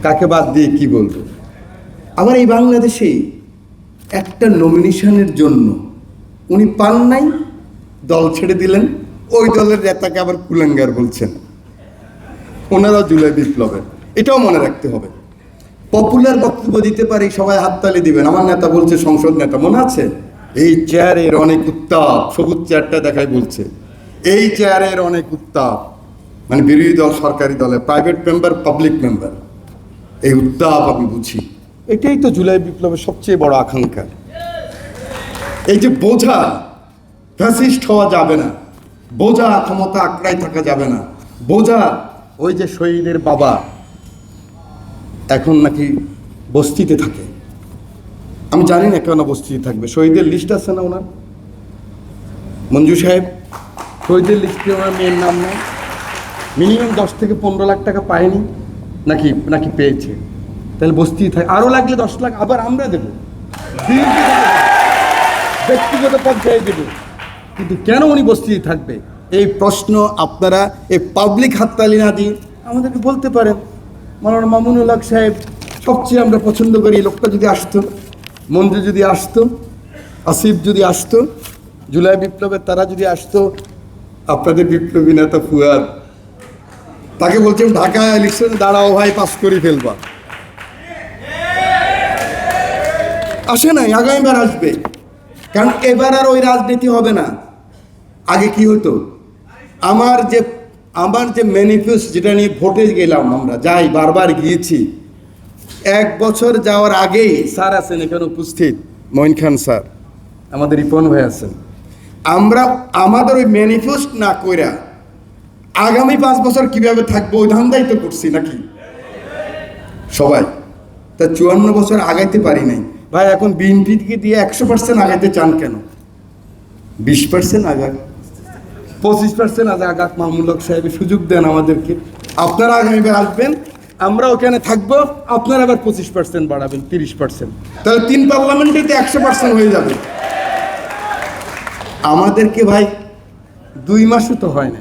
কাকে বাদ দিয়ে কি বলবো। আবার এই বাংলাদেশে একটা নমিনেশনের জন্য উনি পান নাই, দল ছেড়ে দিলেন, ওই দলের নেতাকে আবার কুলাঙ্গার বলছেন। ওনারা জুলাই বিপ্লবের, এটাও মনে রাখতে হবে। পপুলার বক্তব্য দিতে পারি, সবাই হাততালি দিবেন, আমার নেতা বলছে, সংসদ নেতা মনে আছে, এই চেয়ারের অনেক উত্তাপ, সবুজ চেয়ারটা দেখাই বলছে, এই চেয়ারের অনেক উত্তাপ, মানে বিরোধী দল সরকারি দলে, প্রাইভেট মেম্বার পাবলিক মেম্বার, এই উত্তাপ আমি বুঝি। এটাই তো জুলাই বিপ্লবের সবচেয়ে বড় আকাঙ্ক্ষা। এই যে বোঝা, ফ্যাসিস্ট হওয়া যাবে না, বোঝা ক্ষমতা আঁকড়ায় থাকা যাবে না, বোঝা ওই যে শহীদের বাবা এখন নাকি বস্তিতে থাকে, আমি জানি না কেন বস্তিতে থাকবে। শহীদের লিস্ট আছে না ওনার, মঞ্জু সাহেব, শহীদের লিস্টে ওনার মেয়ের নাম নেই, মিনিমাম 10 থেকে 15 লাখ টাকা পায়নি নাকি পেয়েছে, তাহলে বস্তি থাকে। আরও লাগলে 10 লাখ আবার আমরা দেবো, ব্যক্তিগত পর্যায়ে দেবো, কিন্তু কেন উনি বস্তিতে থাকবে? এই প্রশ্ন আপনারা এই পাবলিক হাততালি না দিয়ে আমাদেরকে বলতে পারেন। মাওলানা মামুনুল হক সাহেব সবচেয়ে আমরা পছন্দ করি, লোকটা যদি আসতো, মঞ্জু যদি আসতো, আসিফ যদি আসতো, জুলাই বিপ্লবের তারা যদি আসতো, আপনাদের বিপ্লবী নেতা ফুয়াদ, তাকে বলছেন ঢাকা ইলেকশনে দাঁড়াও ভাই, পাস করে ফেলবা। আসে নাই, আগামীবার আসবে, কারণ এবার আর ওই রাজনীতি হবে না। আগে কি হতো, আমার যে ম্যানিফেস্টো, যেটা নিয়ে ভোটে গেলাম, আমরা যাই, বারবার গিয়েছি, 1 বছর যাওয়ার আগেই স্যার আছেন এখানে উপস্থিত, মঈন খান স্যার, আমাদের রিপন ভাই আছেন, আমরা আমাদের ওই ম্যানিফেস্টো না কইরা আগামী 5 বছর কিভাবে থাকবো ওই ধান্দাই তো করছি নাকি সবাই। তা 54 বছর আগাইতে পারি নাই ভাই, এখন বিএনপিকে দিয়ে 100% আগাইতে চান কেন? 20% আগাক, 25% আগাক, মামুনুল হক সাহেব সুযোগ দেন আমাদেরকে। আপনারা আগামীবার আসবেন, আমরা ওখানে থাকবো, আপনারা আবার 25% বাড়াবেন, 30%, তাহলে 3 পার্লামেন্টেই তো 100% হয়ে যাবে। আমাদেরকে ভাই 2 মাসও তো হয় না,